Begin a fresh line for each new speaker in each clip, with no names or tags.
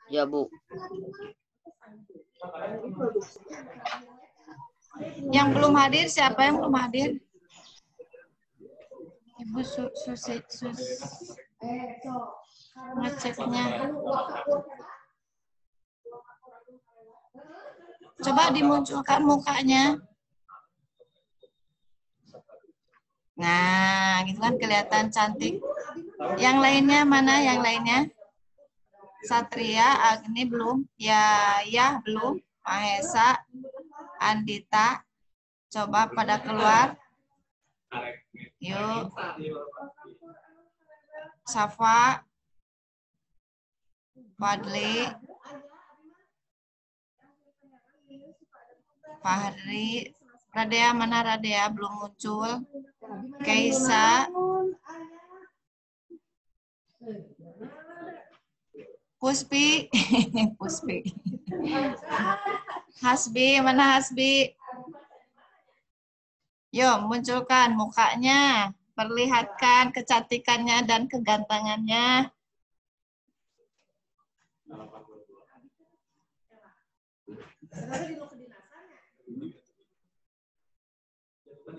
Ya, Bu.
Yang belum hadir, siapa yang belum hadir? Ibu Susi ngeceknya. Coba dimunculkan mukanya. Nah, gitu kan kelihatan cantik. Yang lainnya mana? Yang lainnya? Satria, Agni belum. Ya belum. Mahesa, Andita. Coba pada keluar. Yuk. Safa. Fadli. Fahri. Radea, mana Radea? Belum muncul. Kaisa. Puspi. Puspi. Hasbi, mana Hasbi? Yuk, munculkan mukanya. Perlihatkan kecantikannya dan kegantengannya.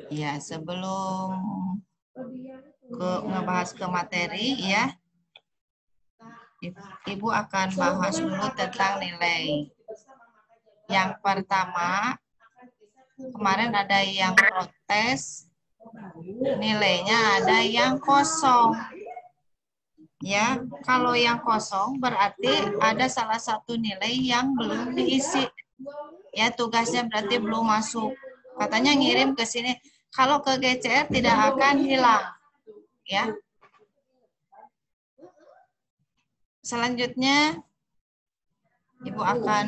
Ya, sebelum ngebahas ke materi ya, Ibu akan bahas dulu tentang nilai. Yang pertama, kemarin ada yang protes, nilainya ada yang kosong. Ya, kalau yang kosong berarti ada salah satu nilai yang belum diisi. Ya, tugasnya berarti belum masuk. Katanya ngirim ke sini. Kalau ke GCR tidak akan hilang. Ya. Selanjutnya, Ibu akan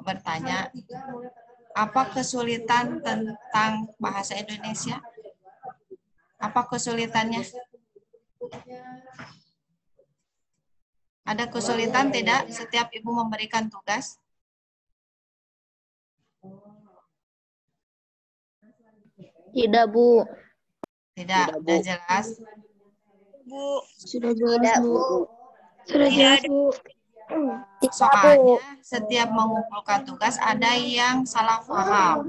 bertanya, apa kesulitan tentang bahasa Indonesia? Apa kesulitannya? Ada kesulitan tidak setiap Ibu memberikan tugas?
Tidak, Bu.
Tidak, sudah jelas.
Bu.
Sudah jelas, Bu. Sudah
Tidak
jelas, Bu.
Soalnya setiap mengumpulkan tugas ada yang salah paham.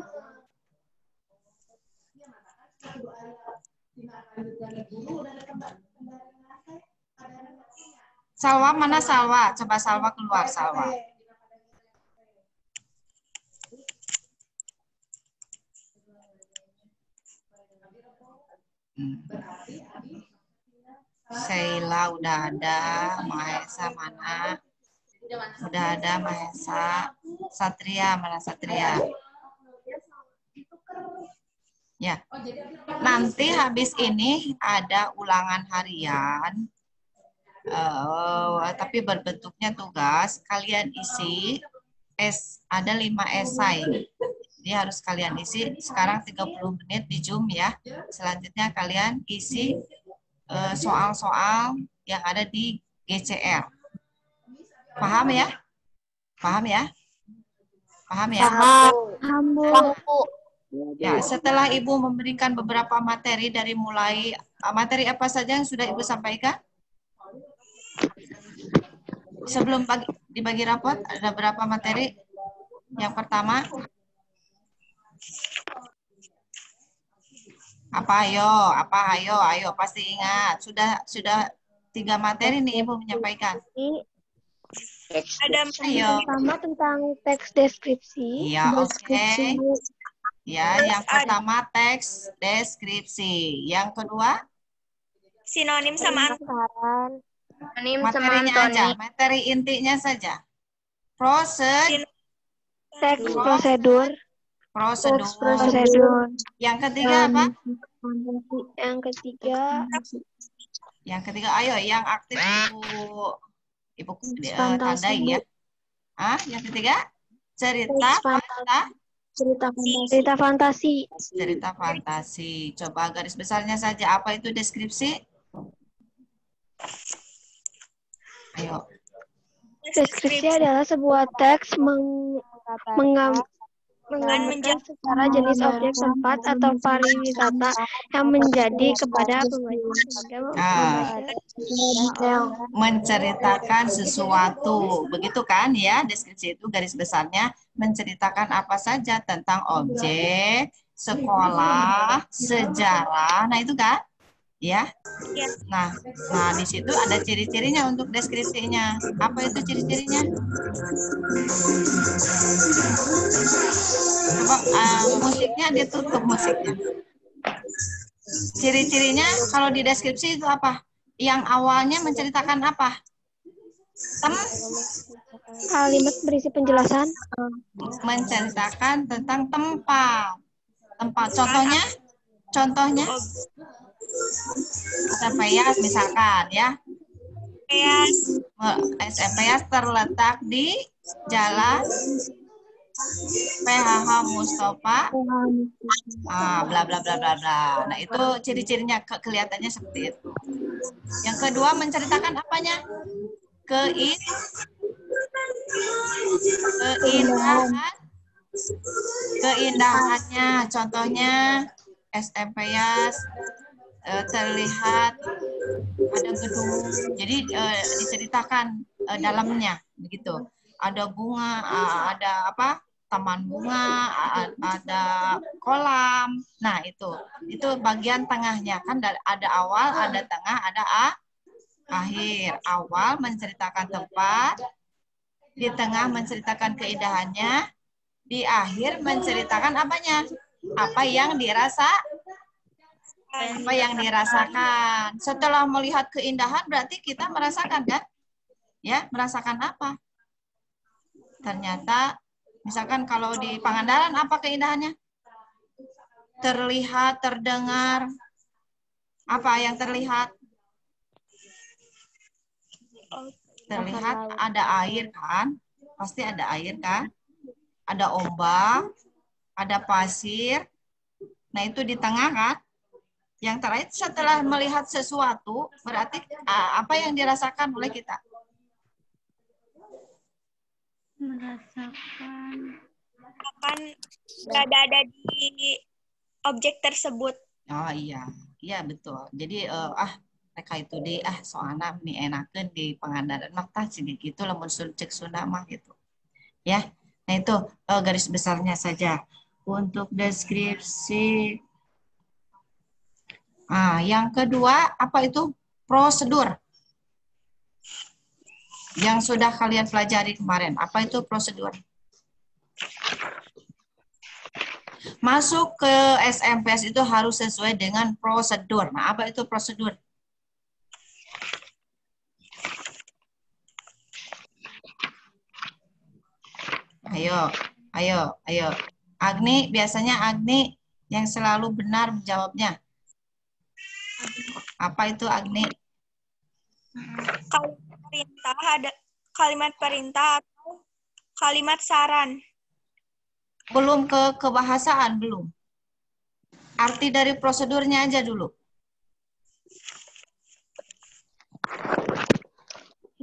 Salwa, mana Salwa? Coba Salwa keluar, Salwa. Sheila udah ada, Mahesa mana? Udah ada Mahesa. Satria, mana Satria? Ya. Nanti habis ini ada ulangan harian. Tapi berbentuknya tugas. Kalian isi ada 5 esai. Jadi harus kalian isi sekarang 30 menit di Zoom ya. Selanjutnya kalian isi soal-soal yang ada di GCR. Paham ya? Paham ya? Paham ya?
Paham, Bu.
Ya, setelah Ibu memberikan beberapa materi dari mulai materi apa saja yang sudah Ibu sampaikan? Sebelum dibagi rapot ada berapa materi? Yang pertama ayo pasti ingat. Sudah 3 materi nih Ibu menyampaikan.
ada
Ayo.
Pertama tentang teks deskripsi.
Iya, oke. Ya, yang pertama teks deskripsi. Yang kedua
sinonim sama
Saran.
materinya aja, materi intinya saja.
Teks prosedur.
Prosedur. Yang ketiga apa? Yang ketiga, ayo yang aktif Ibu tandai ya. Yang ketiga, cerita
fantasi.
Cerita fantasi. Coba garis besarnya saja, apa itu deskripsi? Ayo.
Deskripsi adalah sebuah teks Menggambarkan secara jenis objek tempat atau pariwisata yang menjadi kepada pembaca.
Menceritakan sesuatu. Begitu kan ya, deskripsi itu garis besarnya menceritakan apa saja tentang objek, sekolah, sejarah. Nah, itu kan? Ya. Nah, di situ ada ciri-cirinya untuk deskripsinya. Apa itu ciri-cirinya? Coba musiknya ditutup musiknya. Ciri-cirinya kalau di deskripsi itu apa? Yang awalnya menceritakan apa?
Kalimat berisi penjelasan.
Menceritakan tentang tempat. Contohnya? SMPIAS misalkan ya. SMPIAS terletak di Jalan PHH Mustafa. Bla bla bla bla bla. Nah, itu ciri-cirinya kelihatannya seperti itu. Yang kedua menceritakan apanya? Keindahannya. Contohnya SMPIAS terlihat ada gedung, jadi diceritakan dalamnya begitu. Ada bunga, ada apa? Taman bunga, ada kolam. Nah, itu bagian tengahnya kan ada awal, ada tengah, ada akhir. Awal menceritakan tempat, di tengah menceritakan keindahannya, di akhir menceritakan apanya? Apa yang dirasakan. Setelah melihat keindahan berarti kita merasakan kan? Ya, merasakan apa? Ternyata misalkan kalau di Pangandaran apa keindahannya? Terlihat, terdengar. Apa yang terlihat? Terlihat ada air kan? Pasti ada air kan? Ada ombak, ada pasir. Nah, itu di tengah kan? Yang terakhir setelah melihat sesuatu, berarti apa yang dirasakan oleh kita?
Merasakan berada di objek tersebut.
Oh iya, iya betul. Jadi mereka itu soalnya nih enakan di Pangandaran mah tah gitu lamun cek Sunda mah gitu. Ya. Nah, itu garis besarnya saja. Untuk deskripsi yang kedua, apa itu? Prosedur. Yang sudah kalian pelajari kemarin. Apa itu prosedur? Masuk ke SMPS itu harus sesuai dengan prosedur. Nah, apa itu prosedur? Ayo. Agni, biasanya Agni yang selalu benar menjawabnya. Apa itu Agni?
Kalimat perintah atau kalimat saran.
Belum ke kebahasaan, belum. Arti dari prosedurnya aja dulu.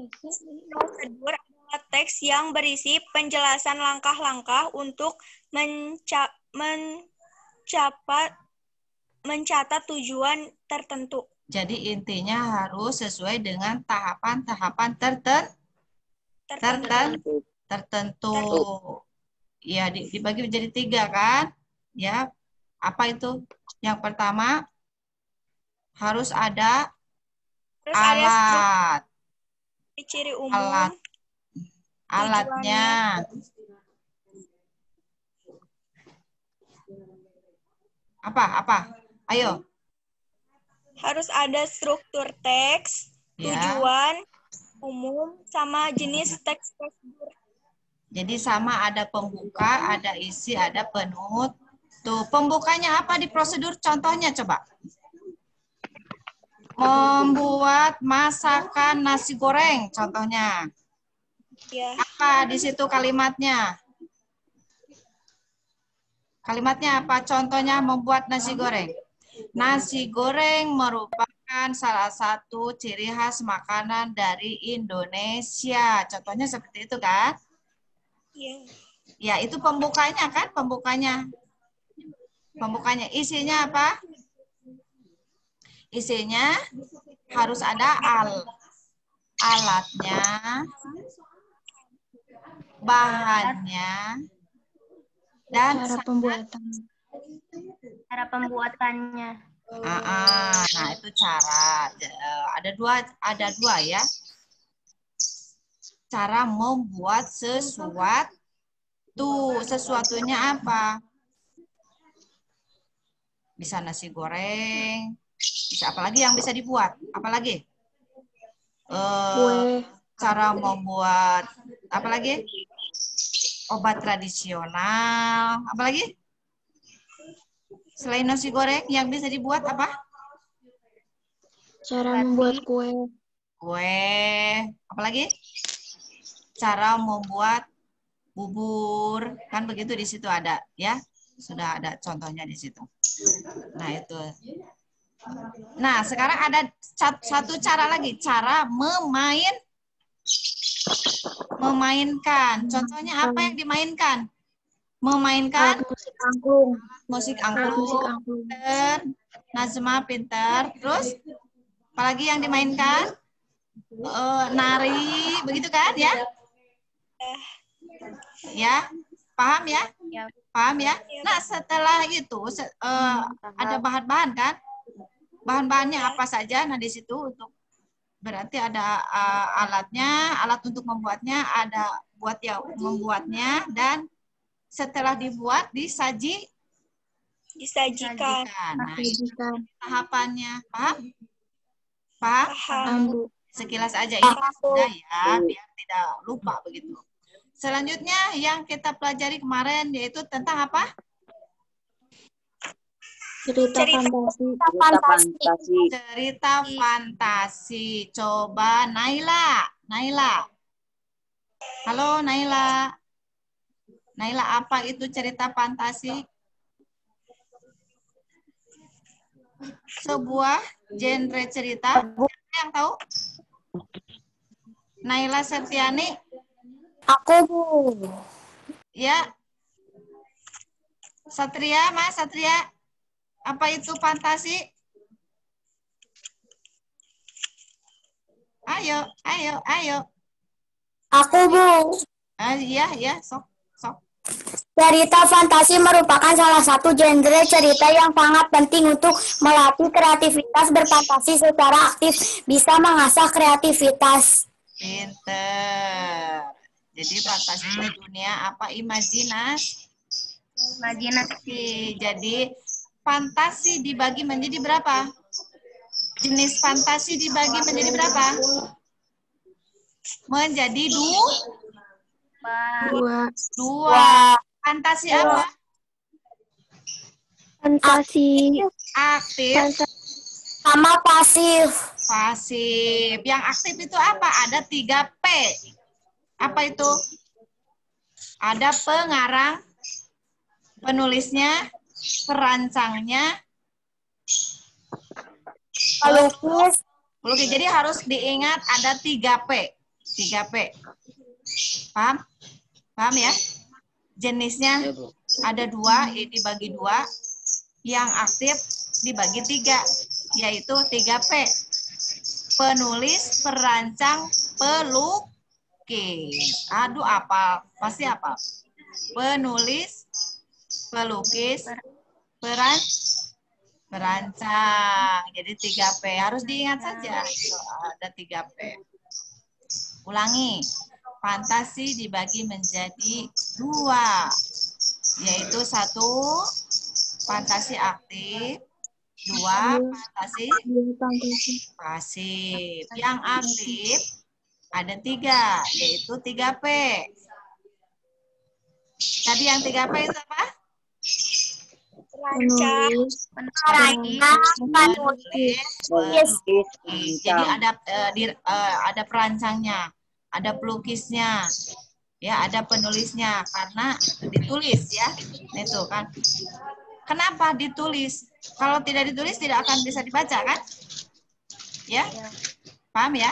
Prosedur adalah teks yang berisi penjelasan langkah-langkah untuk mencatat tujuan tertentu.
Jadi intinya harus sesuai dengan tahapan-tahapan tertentu. Ya, dibagi menjadi 3 kan? Ya, apa itu? Yang pertama harus ada alat.
Ciri umum.
Alatnya. Apa? Ayo.
Harus ada struktur teks, tujuan umum, sama jenis teks prosedur.
Jadi sama ada pembuka, ada isi, ada penutup. Tuh, pembukanya apa di prosedur? Contohnya coba. Membuat masakan nasi goreng, contohnya.
Ya.
Apa di situ kalimatnya? Kalimatnya apa? Contohnya membuat nasi goreng. Nasi goreng merupakan salah satu ciri khas makanan dari Indonesia. Contohnya seperti itu kan?
Iya.
Ya, itu pembukanya kan, pembukanya. Pembukanya isinya apa? Isinya harus ada alatnya, bahannya, dan
Cara pembuatan.
Cara pembuatannya.
Nah, itu cara. Ada dua ya. Cara membuat sesuatu. Sesuatunya apa? Bisa nasi goreng. Bisa apalagi yang bisa dibuat? Apalagi?
Kue.
Cara membuat apalagi? Obat tradisional. Apalagi? Selain nasi goreng yang bisa dibuat apa?
Cara membuat kue.
Kue. Apalagi? Cara membuat bubur. Kan begitu di situ ada ya. Sudah ada contohnya di situ. Nah, itu. Nah, sekarang ada satu cara lagi. Cara memainkan. Contohnya apa yang dimainkan? Memainkan
Musik angklung.
musik
Musik
angklung.
angklung.
Pinter. Nazma pinter. Terus apalagi yang dimainkan? Nari, begitu kan ya? Ya, paham ya? Paham ya? Nah, setelah itu ada bahan-bahan kan? Bahan-bahannya apa saja? Nah, di situ untuk berarti ada alatnya, alat untuk membuatnya, ada buat yang membuatnya, dan setelah dibuat disajikan. Nah, itu tahapannya. Paham? Paham?
Paham.
Sekilas aja ini sudah ya, biar tidak lupa begitu. Selanjutnya yang kita pelajari kemarin yaitu tentang apa?
Cerita fantasi.
Cerita fantasi. Coba Naila. Halo Naila. Naila, apa itu cerita fantasi? Sebuah genre cerita. Siapa yang tahu? Naila Septiani.
Aku, Bu.
Ya. Satria, Mas Satria. Apa itu fantasi? Ayo.
Aku, Bu.
Iya, sok.
Cerita fantasi merupakan salah satu genre cerita yang sangat penting untuk melatih kreativitas. Berfantasi secara aktif bisa mengasah kreativitas.
Pinter. Jadi fantasi itu dunia apa? Imajinasi. Jadi fantasi dibagi menjadi berapa? Jenis fantasi dibagi menjadi berapa? Menjadi dua. Fantasi apa?
Fantasi.
Aktif
Sama pasif.
pasif. Yang aktif itu apa? Ada 3P. Apa itu? Ada pengarang, penulisnya, perancangnya,
Pelukis.
Jadi harus diingat ada 3P. 3P. Paham? Paham ya? Jenisnya ada 2, dibagi 2. Yang aktif dibagi 3, yaitu 3P. Penulis, perancang, pelukis. Aduh, apal. Pasti apal. Penulis, pelukis, perancang. Jadi 3P. Harus diingat saja. Ada 3P. Ulangi. Fantasi dibagi menjadi 2. Yaitu 1, fantasi aktif. 2, fantasi pasif. Yang aktif ada 3, yaitu 3P. Tadi yang 3P itu apa?
Penulis.
Pelukis. Jadi ada perancangnya, ada pelukisnya, ya, ada penulisnya karena ditulis ya, itu kan. Kenapa ditulis? Kalau tidak ditulis tidak akan bisa dibaca kan? Ya, paham ya?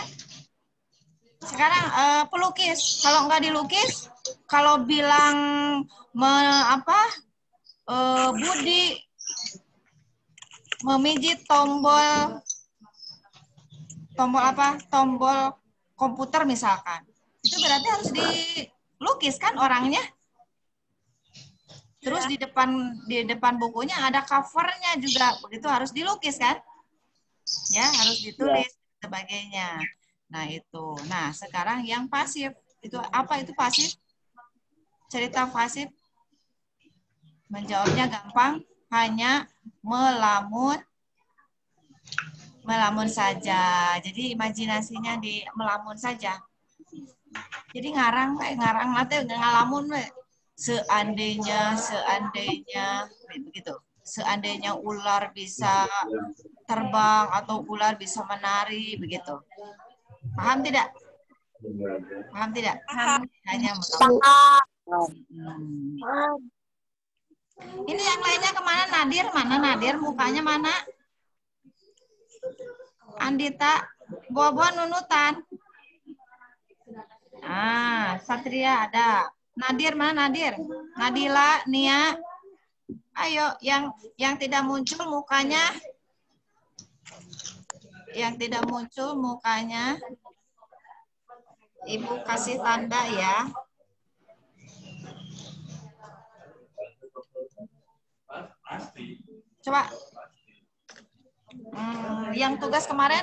Sekarang pelukis, kalau nggak dilukis kalau bilang Budi memijit tombol apa? Tombol komputer misalkan. Itu berarti harus dilukis kan orangnya. Terus di depan bukunya ada covernya juga, begitu harus dilukis kan? Ya, harus ditulis sebagainya. Nah, itu. Nah, sekarang yang pasif. Itu apa itu pasif? Cerita pasif. Menjawabnya gampang, hanya melamun saja. Jadi imajinasinya di melamun saja. Jadi ngarang nanti ngalamun we. Seandainya begitu. Seandainya ular bisa terbang atau ular bisa menari begitu. Paham tidak? Paham tidak? Hanya melamun. Ini yang lainnya kemana? Nadir mana? Nadir mukanya mana? Andita, Bobo nunutan. Satria ada. Nadir mana Nadir? Nadila, Nia. Ayo, yang tidak muncul mukanya. Yang tidak muncul mukanya. Ibu kasih tanda ya. Coba. Yang tugas kemarin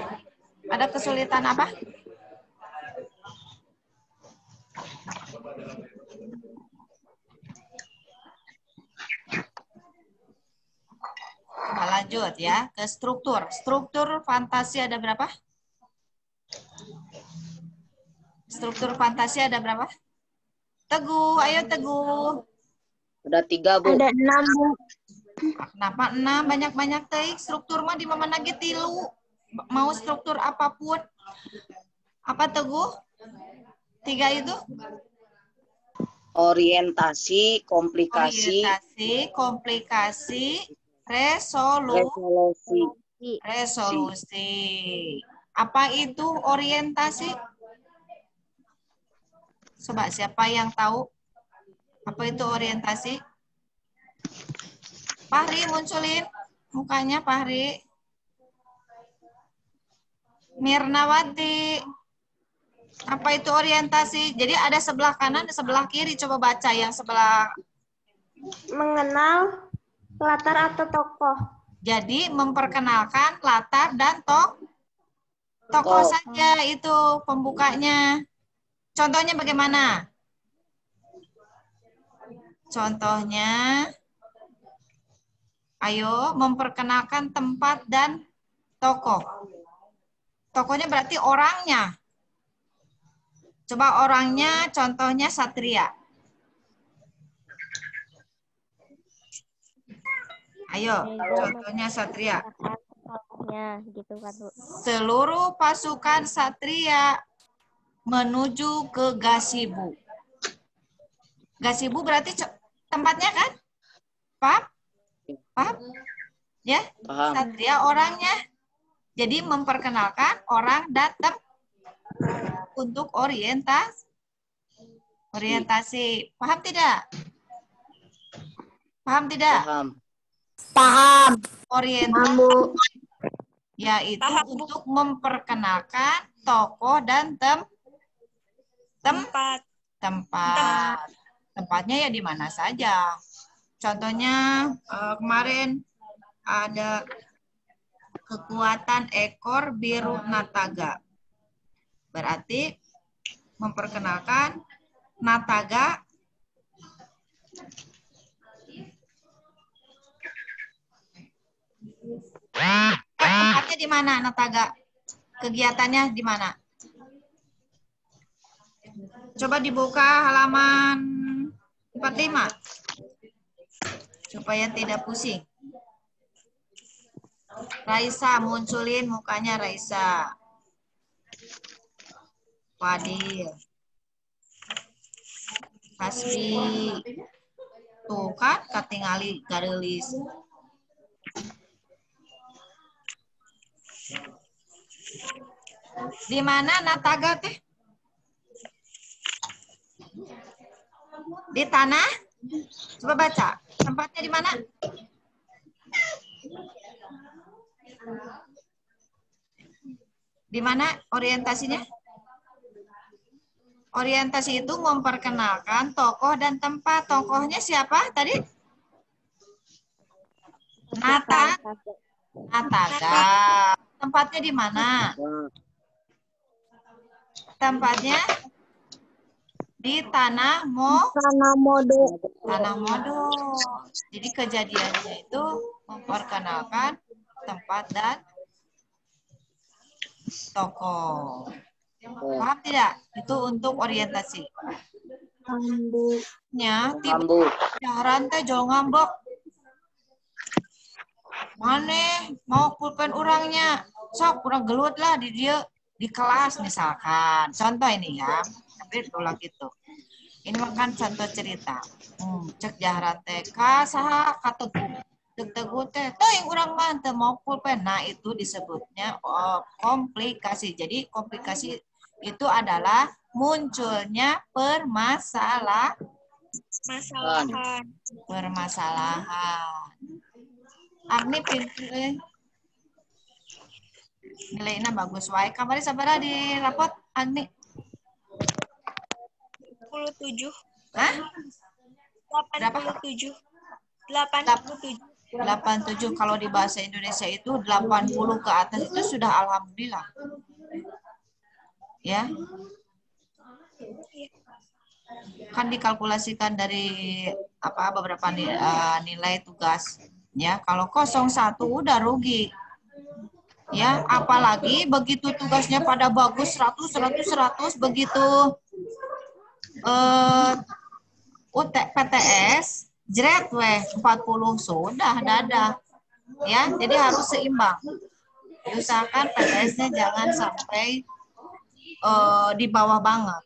ada kesulitan apa? Coba lanjut ya ke struktur. Struktur fantasi ada berapa? Struktur fantasi ada berapa? Teguh, ayo Teguh.
Ada 3, Bu.
Ada 6, Bu.
Kenapa 6? Banyak-banyak teik. Struktur mah di mana lagi 3. Mau struktur apapun. Apa Teguh? 3 itu?
Orientasi, komplikasi,
resolusi. Apa itu orientasi? Coba siapa yang tahu? Apa itu orientasi? Fahri munculin mukanya Fahri. Mirnawati. Apa itu orientasi? Jadi ada sebelah kanan, sebelah kiri. Coba baca yang sebelah.
Mengenal latar atau tokoh.
Jadi memperkenalkan latar dan tokoh saja itu pembukanya. Contohnya bagaimana? Contohnya, ayo memperkenalkan tempat dan tokoh. Tokohnya berarti orangnya. Coba orangnya, contohnya Satria. Ayo, contohnya Satria.
Gitu kan, Bu.
Seluruh pasukan Satria menuju ke gazebo. Gazebo berarti tempatnya kan? Paham? Paham? Ya?
Paham.
Satria orangnya. Jadi memperkenalkan orang datang untuk orientasi. Paham tidak? Paham tidak?
Paham.
Paham.
Orientasi yaitu untuk memperkenalkan tokoh dan tempat. Tempatnya ya di mana saja. Contohnya kemarin ada kekuatan ekor biru nataga. Berarti memperkenalkan nataga tempatnya di mana nataga? Kegiatannya di mana? Coba dibuka halaman 45 supaya tidak pusing. Raisa, munculin mukanya Raisa. Fadil. Hasbi. Tuh kan katingali garelis. Di mana nataga teh? Di tanah. Coba baca. Tempatnya di mana? Di mana orientasinya? Orientasi itu memperkenalkan tokoh dan tempat. Tokohnya siapa tadi? Nataga. Tempatnya di mana? Tempatnya di Tanah Modo. Jadi kejadiannya itu memperkenalkan tempat dan tokoh. Paham tidak? Itu untuk orientasi. Nya tiba jaran teh jol ngambek. Mana mau pulpen orangnya? Sok kurang gelut lah di dia di kelas misalkan. Contoh ini ya. Tapi ulang gitu. Ini makan contoh cerita. Cek jaran teh ka saha kategu. Tegu teh yang urang mah teu mau pulpen. Nah, itu disebutnya komplikasi. Jadi komplikasi itu adalah munculnya permasalahan. Agni pinter. Nilainya bagus wae. Kamari sabaraha di rapot Agni?
87.
Hah?
87. 87.
87. Kalau di bahasa Indonesia itu 80 ke atas itu sudah alhamdulillah. Ya. Kan dikalkulasikan dari beberapa nilai tugas. Ya, kalau 01 udah rugi. Ya, apalagi begitu tugasnya pada bagus 100 begitu PTS jret weh 40 sudah dadah. Ya, jadi harus seimbang. Diusahakan PTS-nya jangan sampai di bawah banget.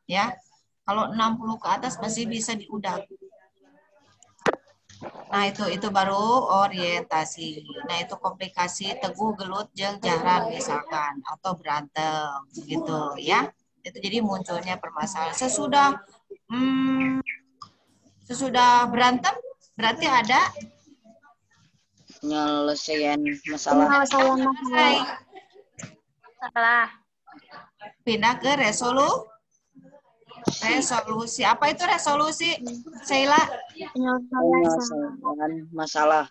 Ya. Kalau 60 ke atas masih bisa diudak. Nah, itu baru orientasi. Nah, itu komplikasi teguh, gelut, jeung jaran misalkan atau berantem gitu ya. Itu jadi munculnya permasalahan. Sesudah berantem berarti ada
penyelesaian masalah.
Pindah ke resolusi. Apa itu resolusi? Sheila?
Penyelesaian masalah.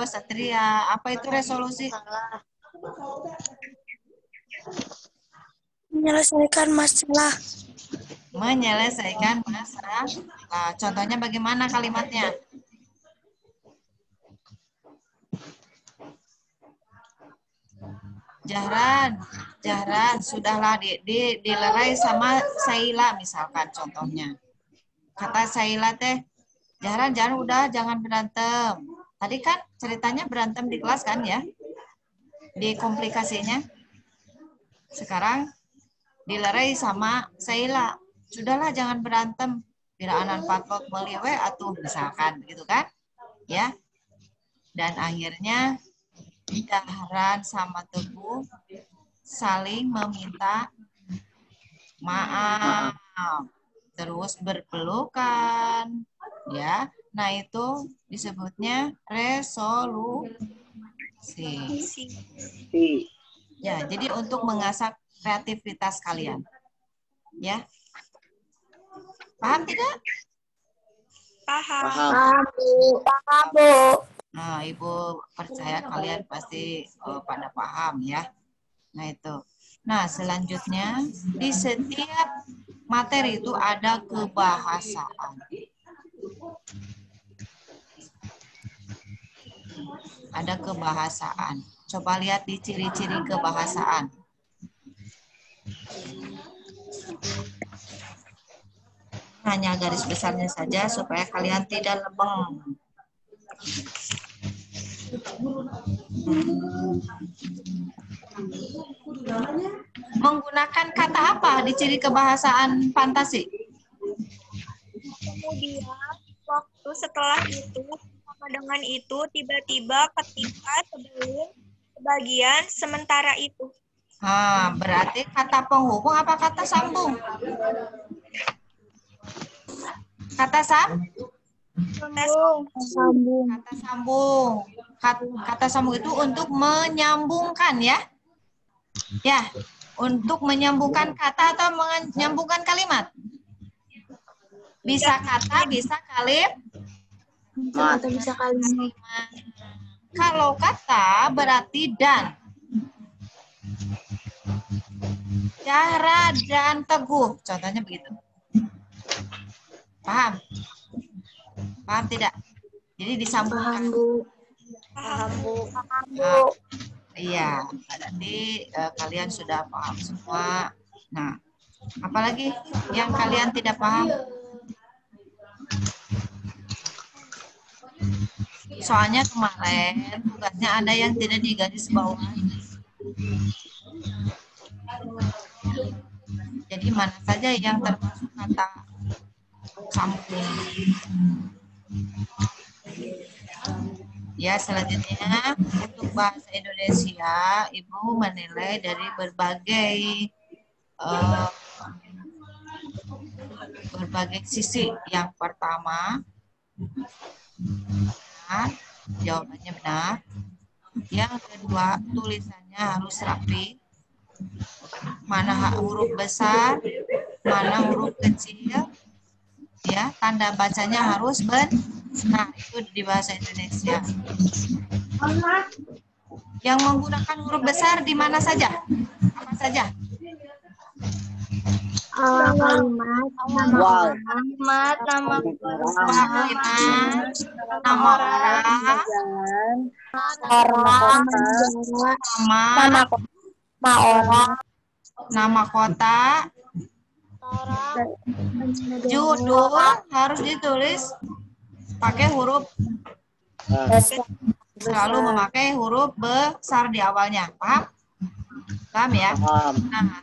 Satria. Apa itu resolusi?
Menyelesaikan masalah.
Menyelesaikan masalah. Nah, contohnya bagaimana kalimatnya? Jahran, sudahlah dilerai sama Saila misalkan contohnya. Kata Saila teh, Jahran jangan berantem. Tadi kan ceritanya berantem di kelas kan ya? Di komplikasinya. Sekarang dilerai sama Saila. Sudahlah jangan berantem. Biraanan patot meliwe atuh misalkan gitu kan? Ya. Dan akhirnya Jahran sama Teguh saling meminta maaf, terus berpelukan, ya. Nah, itu disebutnya resolusi. Ya, jadi untuk mengasah kreativitas kalian. Ya. Paham tidak?
Paham.
Paham, Bu.
Nah, Ibu percaya kalian pasti pada paham ya. Nah, itu. Nah, selanjutnya di setiap materi itu ada kebahasaan. Ada kebahasaan. Coba lihat di ciri-ciri kebahasaan. Hanya garis besarnya saja supaya kalian tidak lebeng. Menggunakan kata apa di ciri kebahasaan fantasi?
Kemudian waktu setelah itu sama dengan itu tiba-tiba ketika sebelum sebagian sementara itu.
Berarti kata penghubung apa kata sambung? Kata
Sambung.
kata sambung. Kata sambung itu untuk menyambungkan ya. Ya, untuk menyambungkan kata atau menyambungkan kalimat. Bisa kata, bisa
Kata bisa kalimat.
Kalau kata berarti dan. Zahra dan Teguh, contohnya begitu. Paham? Paham tidak? Jadi disambungkan.
Paham, Bu.
Iya, berarti kalian sudah paham semua. Nah, apalagi yang kalian tidak paham? Soalnya kemarin tugasnya ada yang tidak digaris bawahi. Jadi mana saja yang termasuk kata sambung. Ya, selanjutnya untuk bahasa Indonesia, Ibu menilai dari berbagai sisi. Yang pertama, benar, jawabannya benar. Yang kedua, tulisannya harus rapi. Mana huruf besar, mana huruf kecil. Ya, tanda bacanya harus benar. Itu di bahasa Indonesia. Yang menggunakan huruf besar di mana saja? Apa saja?
Kalimat,
Wow.
kalimat, nama
Kalimat, nama orang, nama kota, judul harus ditulis pakai huruf, selalu memakai huruf besar di awalnya. Paham? Paham ya? Nah,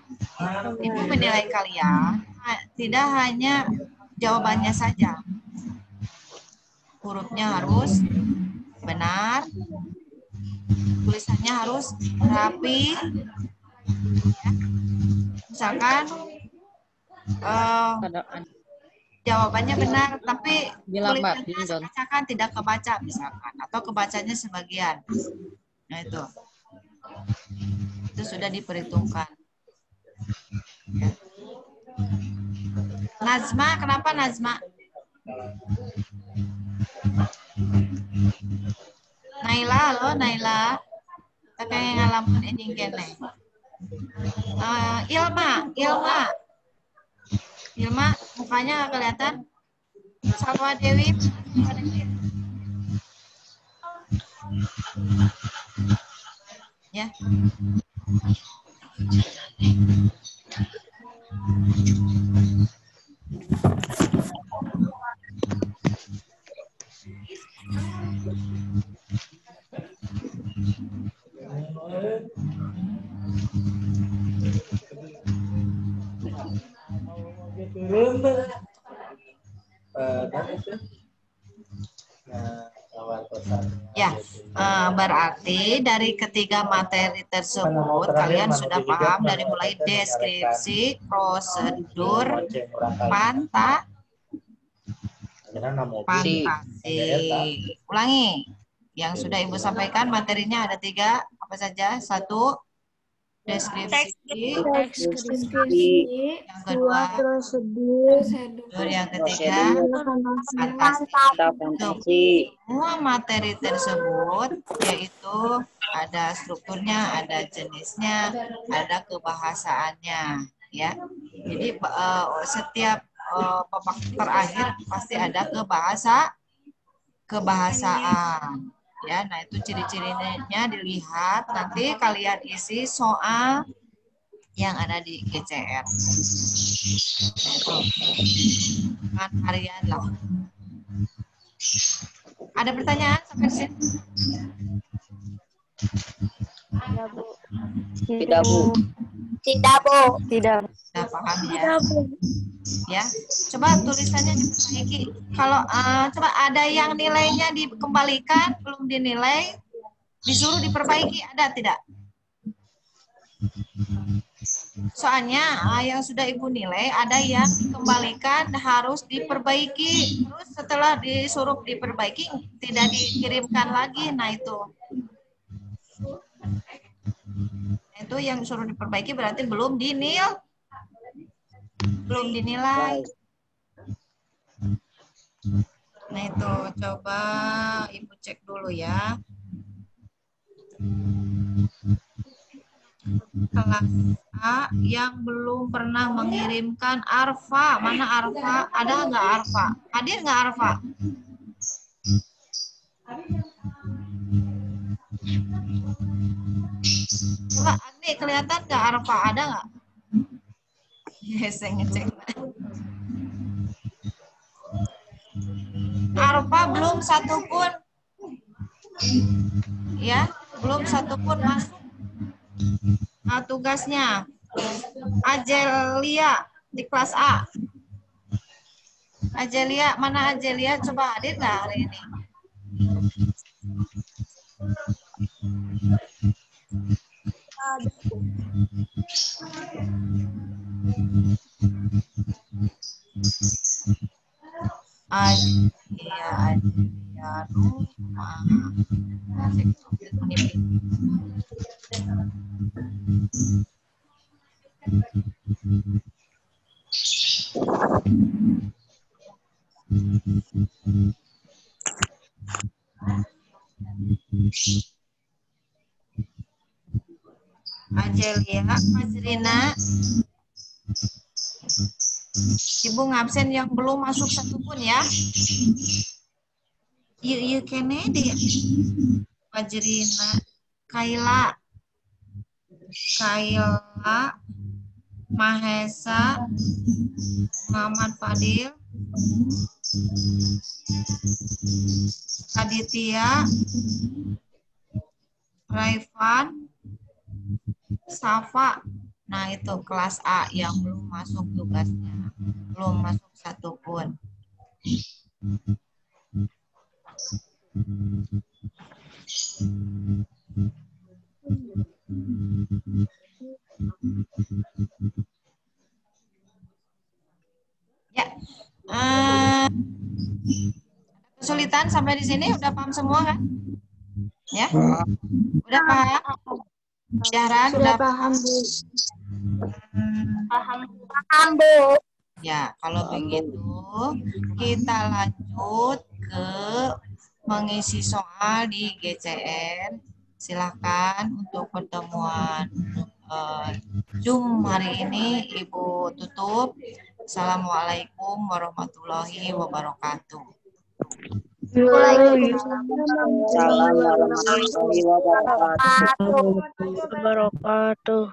Ibu menilai kalian tidak hanya jawabannya saja. Hurufnya harus benar, tulisannya harus rapi. Ya. Misalkan jawabannya benar, tapi tulisannya acak-acakan tidak kebaca misalkan, atau kebacanya sebagian. Nah itu sudah diperhitungkan. Ya. Nazma, kenapa Nazma? Naila, halo Naila. Kita kayak ngalamin ini kene. Ilma, mukanya nggak kelihatan. Salwa Dewi. Ya. Ya, berarti dari ketiga materi tersebut kalian sudah paham dari mulai deskripsi, prosedur, fantasi. Ulangi, yang sudah Ibu sampaikan materinya ada 3, apa saja? 1, deskripsi, yang kedua, prosedur, yang ketiga, fantasi. Semua materi tersebut yaitu ada strukturnya, ada jenisnya, ada kebahasaannya, ya. Jadi setiap babak terakhir pasti ada kebahasaan. Ya, nah itu ciri-cirinya dilihat, nanti kalian isi soal yang ada di GCR. Itu kan harian lah. Ada pertanyaan sampai sini?
Tidak, Bu.
Tidak.
Sudah paham ya? Ya, coba tulisannya diperbaiki. Kalau coba ada yang nilainya dikembalikan, belum dinilai, disuruh diperbaiki, ada tidak? Soalnya yang sudah Ibu nilai ada yang dikembalikan harus diperbaiki. Terus setelah disuruh diperbaiki tidak dikirimkan lagi. Nah itu yang disuruh diperbaiki berarti belum dinilai. Nah itu coba Ibu cek dulu ya. Kelas A yang belum pernah mengirimkan Arfa. Mana Arfa? Ada nggak Arfa? Hadir nggak Arfa? Coba Agni, kelihatan nggak Arfa? Ada nggak? Saya ngecek. Arfa belum satupun. Ya, belum satupun masuk. Nah, tugasnya Ajelia di kelas A. Ajelia, mana Ajelia? Coba hadir nggak hari ini? Ajelia. Ajelia, Fajrina, Ibu ngabsen yang belum masuk satupun ya. Iya Kennedy, Fajrina, Kaila, Mahesa, Muhammad Fadil, Aditya, Raifan, Safa. Nah itu kelas A yang belum masuk tugasnya, belum masuk satupun. Ya, kesulitan sampai di sini udah paham semua kan? Ya, udah paham? Jaran,
Sudah paham, Bu.
Paham, Bu.
Ya, kalau begitu kita lanjut ke mengisi soal di GCN. Silakan untuk pertemuan Zoom hari ini Ibu tutup. Assalamualaikum warahmatullahi wabarakatuh.
Salam warahmatullahi wabarakatuh.
Wabarakatuh.